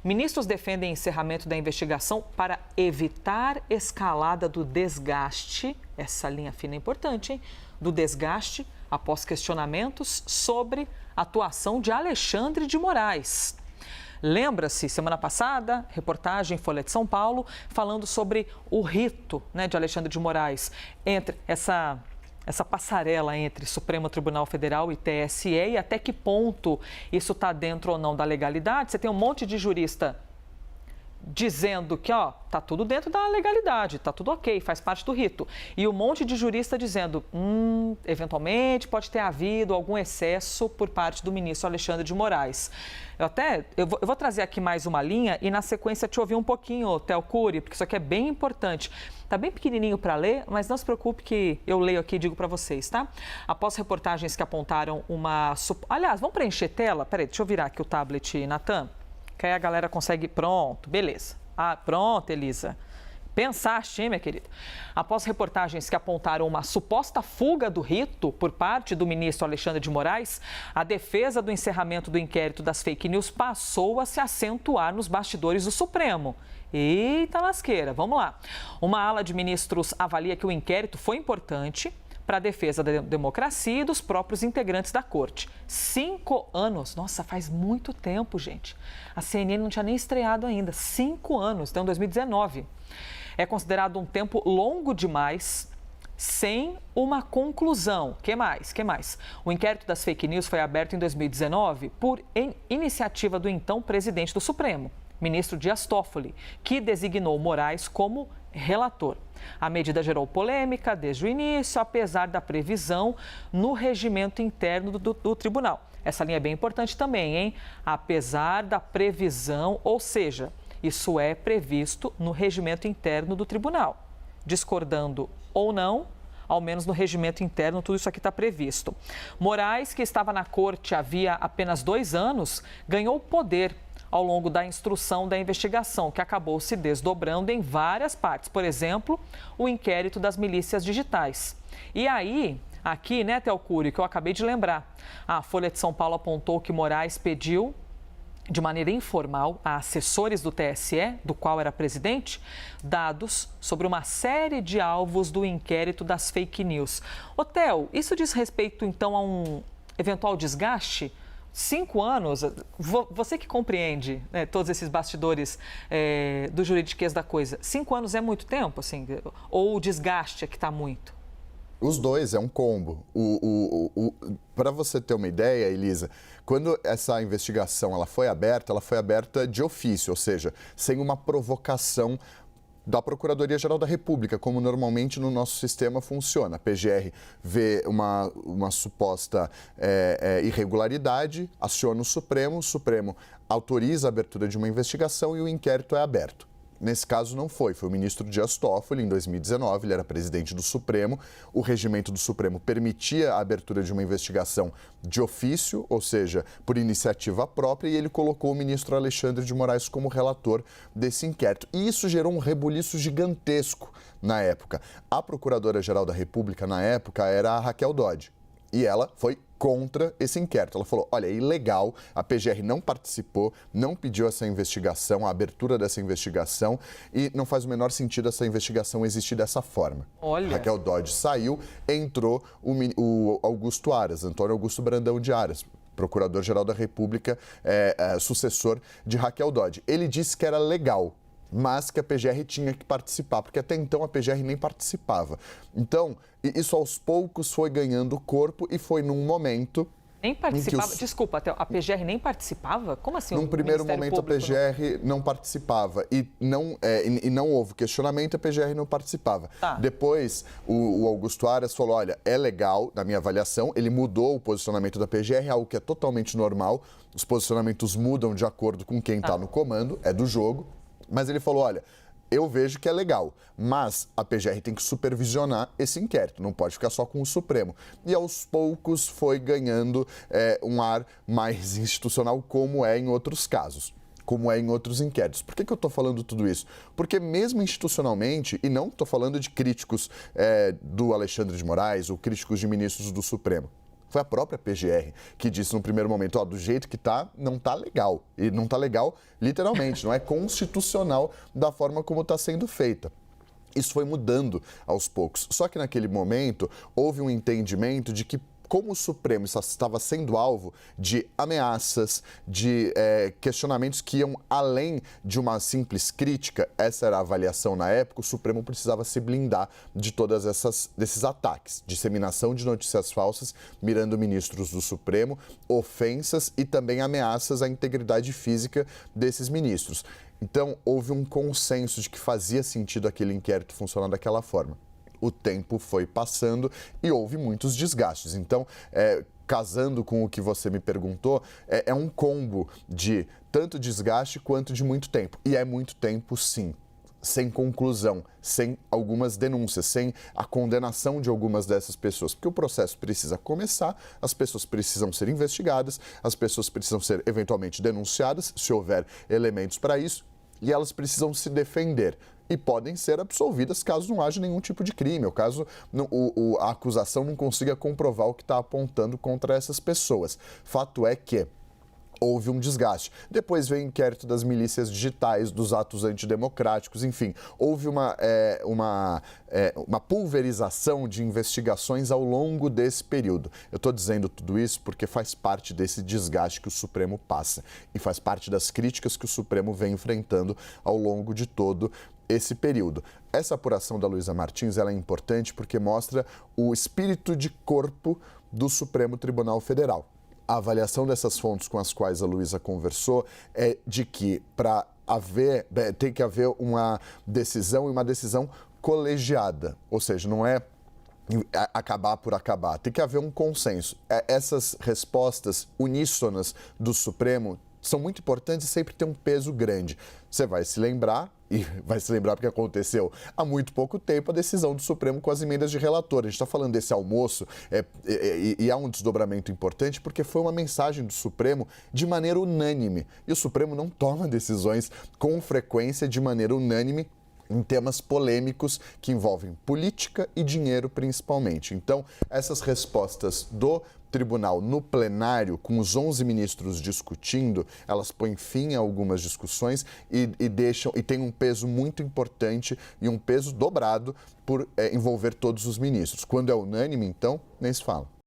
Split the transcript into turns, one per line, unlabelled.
Ministros defendem encerramento da investigação para evitar escalada do desgaste. Essa linha fina é importante, hein? Do desgaste após questionamentos sobre a atuação de Alexandre de Moraes. Lembra-se, semana passada, reportagem Folha de São Paulo, falando sobre o rito, né, de Alexandre de Moraes, entre essa passarela entre Supremo Tribunal Federal e TSE e até que ponto isso está dentro ou não da legalidade. Você tem um monte de jurista dizendo que tá tudo dentro da legalidade, tá tudo ok, faz parte do rito. E um monte de jurista dizendo, eventualmente pode ter havido algum excesso por parte do ministro Alexandre de Moraes. Eu vou trazer aqui mais uma linha e na sequência te ouvir um pouquinho, Theo Cury, porque isso aqui é bem importante. Está bem pequenininho para ler, mas não se preocupe que eu leio aqui e digo para vocês, tá? Após reportagens que apontaram uma... Aliás, vamos preencher tela? Peraí, deixa eu virar aqui o tablet, Natan. Que aí a galera consegue... Pronto, beleza. Pronto, Elisa. Pensaste, hein, minha querida? Após reportagens que apontaram uma suposta fuga do rito por parte do ministro Alexandre de Moraes, a defesa do encerramento do inquérito das fake news passou a se acentuar nos bastidores do Supremo. Eita lasqueira, vamos lá. Uma ala de ministros avalia que o inquérito foi importante para a defesa da democracia e dos próprios integrantes da corte. 5 anos, nossa, faz muito tempo, gente. A CNN não tinha nem estreado ainda, 5 anos, então 2019. É considerado um tempo longo demais, sem uma conclusão. Que mais? O inquérito das fake news foi aberto em 2019 por iniciativa do então presidente do Supremo, ministro Dias Toffoli, que designou Moraes como relator. A medida gerou polêmica desde o início, apesar da previsão no regimento interno do tribunal. Essa linha é bem importante também, hein? Apesar da previsão, ou seja, isso é previsto no regimento interno do tribunal. Discordando ou não, ao menos no regimento interno, tudo isso aqui está previsto. Moraes, que estava na corte havia apenas 2 anos, ganhou poder ao longo da instrução da investigação, que acabou se desdobrando em várias partes. Por exemplo, o inquérito das milícias digitais. E aí, aqui, né, Theo Cury, que eu acabei de lembrar, a Folha de São Paulo apontou que Moraes pediu, de maneira informal, a assessores do TSE, do qual era presidente, dados sobre uma série de alvos do inquérito das fake news. Ô, Theo, isso diz respeito, então, a um eventual desgaste? 5 anos, você que compreende, né, todos esses bastidores do juridiquês da coisa, 5 anos é muito tempo, assim? Ou o desgaste é que está muito?
Os dois, é um combo. Para você ter uma ideia, Elisa, quando essa investigação ela foi aberta de ofício, ou seja, sem uma provocação da Procuradoria-Geral da República, como normalmente no nosso sistema funciona. A PGR vê uma suposta irregularidade, aciona o Supremo autoriza a abertura de uma investigação e o inquérito é aberto. Nesse caso não foi o ministro Dias Toffoli, em 2019, ele era presidente do Supremo, o regimento do Supremo permitia a abertura de uma investigação de ofício, ou seja, por iniciativa própria, e ele colocou o ministro Alexandre de Moraes como relator desse inquérito. E isso gerou um rebuliço gigantesco na época. A Procuradora-Geral da República, na época, era a Raquel Dodge, e ela foi contra esse inquérito. Ela falou, olha, é ilegal, a PGR não participou, não pediu essa investigação, a abertura dessa investigação, e não faz o menor sentido essa investigação existir dessa forma.
Olha.
Raquel Dodge saiu, entrou o Augusto Aras, Antônio Augusto Brandão de Aras, Procurador-Geral da República, sucessor de Raquel Dodge. Ele disse que era legal, mas que a PGR tinha que participar, porque até então a PGR nem participava. Então, isso aos poucos foi ganhando corpo e foi num momento...
Nem participava? Desculpa, a PGR nem participava? Como assim?
Num primeiro momento a PGR não participava e não houve questionamento, a PGR não participava.
Tá.
Depois, o Augusto Aras falou, olha, é legal, na minha avaliação, ele mudou o posicionamento da PGR, algo que é totalmente normal, os posicionamentos mudam de acordo com quem está no comando, é do jogo. Mas ele falou, olha, eu vejo que é legal, mas a PGR tem que supervisionar esse inquérito, não pode ficar só com o Supremo. E aos poucos foi ganhando um ar mais institucional, como é em outros casos, como é em outros inquéritos. Por que eu estou falando tudo isso? Porque mesmo institucionalmente, e não estou falando de críticos do Alexandre de Moraes ou críticos de ministros do Supremo, Foi a própria PGR que disse no primeiro momento, ó, do jeito que tá, não tá legal. E não tá legal literalmente, não é constitucional da forma como está sendo feita. Isso foi mudando aos poucos. Só que naquele momento houve um entendimento de que, como o Supremo estava sendo alvo de ameaças, de questionamentos que iam além de uma simples crítica, essa era a avaliação na época, o Supremo precisava se blindar de todas desses ataques, disseminação de notícias falsas, mirando ministros do Supremo, ofensas e também ameaças à integridade física desses ministros. Então, houve um consenso de que fazia sentido aquele inquérito funcionar daquela forma. O tempo foi passando e houve muitos desgastes. Então, casando com o que você me perguntou, é um combo de tanto desgaste quanto de muito tempo. E é muito tempo, sim, sem conclusão, sem algumas denúncias, sem a condenação de algumas dessas pessoas. Porque o processo precisa começar, as pessoas precisam ser investigadas, as pessoas precisam ser eventualmente denunciadas, se houver elementos para isso, e elas precisam se defender. E podem ser absolvidas caso não haja nenhum tipo de crime, ou caso a acusação não consiga comprovar o que está apontando contra essas pessoas. Fato é que houve um desgaste. Depois veio o inquérito das milícias digitais, dos atos antidemocráticos, enfim, houve uma pulverização de investigações ao longo desse período. Eu estou dizendo tudo isso porque faz parte desse desgaste que o Supremo passa e faz parte das críticas que o Supremo vem enfrentando ao longo de todo esse período. Essa apuração da Luísa Martins ela é importante porque mostra o espírito de corpo do Supremo Tribunal Federal. A avaliação dessas fontes com as quais a Luísa conversou é de que tem que haver uma decisão e uma decisão colegiada, ou seja, não é acabar por acabar, tem que haver um consenso. Essas respostas uníssonas do Supremo são muito importantes e sempre tem um peso grande. Você vai se lembrar, e vai se lembrar porque aconteceu há muito pouco tempo, a decisão do Supremo com as emendas de relator. A gente está falando desse almoço e há um desdobramento importante porque foi uma mensagem do Supremo de maneira unânime. E o Supremo não toma decisões com frequência de maneira unânime em temas polêmicos que envolvem política e dinheiro principalmente. Então, essas respostas do tribunal no plenário, com os 11 ministros discutindo, elas põem fim a algumas discussões e tem um peso muito importante e um peso dobrado por envolver todos os ministros. Quando é unânime, então, nem se fala.